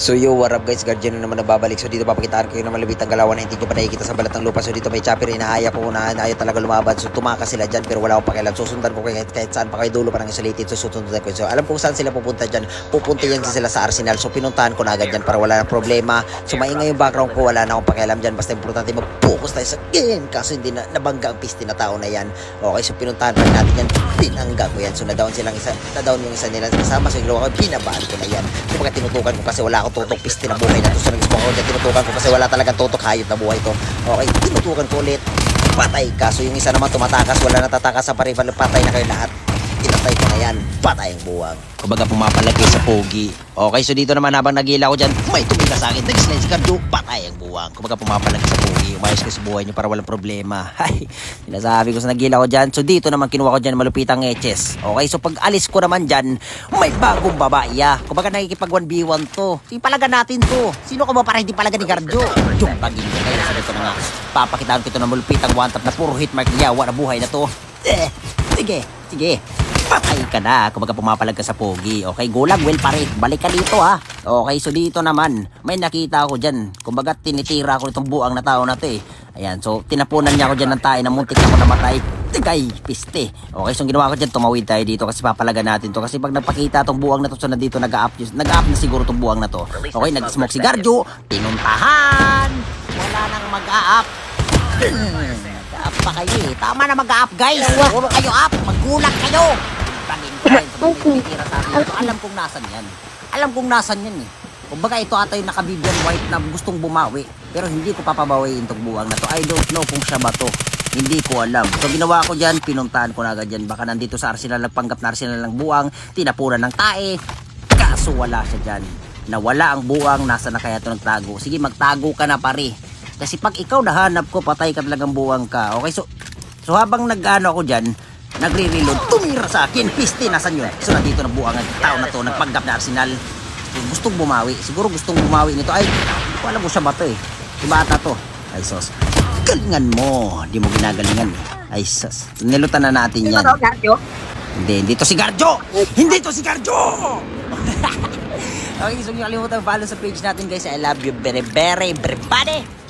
So yo, what up guys, Guardian na naman nababalik. So dito papakitaan ko yung naman labit ang galawan na hindi nyo pa nakikita sa balat ng lupa. So dito may chopper, inaaya ko na ayaw talaga lumaban. So tumakas sila dyan pero wala akong pakialam. So sundan ko kahit saan pa kayo dulo pa nang isolated. So susundan ko. So alam kung saan sila pupunta dyan. Pupunta yan sila sa Arsenal. So pinuntahan ko na agad dyan para wala na problema. So maingay yung background ko, wala na akong pakialam dyan. Basta importante mag-focus tayo sa game. Kaso hindi na nabangga ang piste na tao na yan. Okay, so pinuntahan pa natin yan. Pinangga ko yan. So nadaon yung isa nila kasama. So ginawa ko, binabaan ko na yan. So pagka tinutukan ko kasi wala akong tutok piste na buhay na to. So nag-spawn ko dyan, tinutukan ko kasi wala talagang tutok, hayop na buhay to. Okay, tinutukan ko ulit, patay ka. So yung isa naman tumatakas, wala natatakas sa parival, patay na kayo lahat. Inatay ko na yan, patay ang buwag. Kumbaga pumapalaki sa pogi. Okay, so dito naman habang nagila ko dyan, may tumila sa akin, nag-slide si Cardio, patay ang buwag. Kumbaga pumapalaki sa pogi, umayos ko sa buhay nyo para walang problema. Hay, sinasabi ko sa nagila ko dyan. So dito naman kinuha ko dyan malupitang etches. Okay, so pag alis ko naman dyan, may bagong babae. Kumbaga nakikipag 1v1 to. Ipalaga natin to. Sino ka ba para hindi palaga ni Cardio? Yung baging ko kayo. So dito na nga, papakitaan ko ito ng malupitang one tap na puro hit mark niya. Wala buhay na to. Sige. Patay ka na. Kumbaga pumapalag ka sa pogi. Okay, gulag, well pare. Balik ka dito ha. Okay, so dito naman, may nakita ako dyan. Kumbaga tinitira ko itong buang na tao na to eh. Ayan, so tinapunan niya ako dyan ng tayo na muntik na ako namatay. Tigay, piste. Okay, so ginawa ko dyan, tumawid tayo dito kasi papalaga natin to. Kasi pag nagpakita itong buang na to, so nandito nag-up na siguro itong buang na to. Okay, nag-smoke si Garjo. Pinuntahan. Wala nang mag-up. Up pa kayo eh. Tama na mag-up guys. Puro kayo up. Maggulat kayo. Tangin ko rin. Tumitira sa akin. So, alam kong nasan yan eh. Kumbaga ito ata yung naka-Vivian White na gustong bumawi. Pero hindi ko papabawiin itong buwang na to. I don't know kung siya ba to. Hindi ko alam. So ginawa ko dyan. Pinuntahan ko na agad dyan. Baka nandito sa Arsenal. Nagpanggap na Arsenal ng buwang. Tinapunan ng tae. Kaso wala siya dyan. Nawala ang buwang. Nasa na kaya ito nagtago. Sige, magtago ka na pare. Kasi pag ikaw nahanap ko, patay ka talagang buwang ka. Okay, so habang nag-ano ako dyan, nagre-reload, tumira sa akin, piste, nasan yun? So nandito na buwang ang tao na to, nagpanggap na Arsenal. Gustong bumawi, siguro gustong bumawi nito. Ay, hindi ko alam mo siya ba to eh. Si bata to. Ay, sos. Galingan mo. Di mo ginagalingan eh. Ay, sos. Nilutan na natin yan. Hindi to si Garjo! Hindi to si Garjo! Okay, so yung kalimutan follow sa page natin guys. I love you very, very, everybody!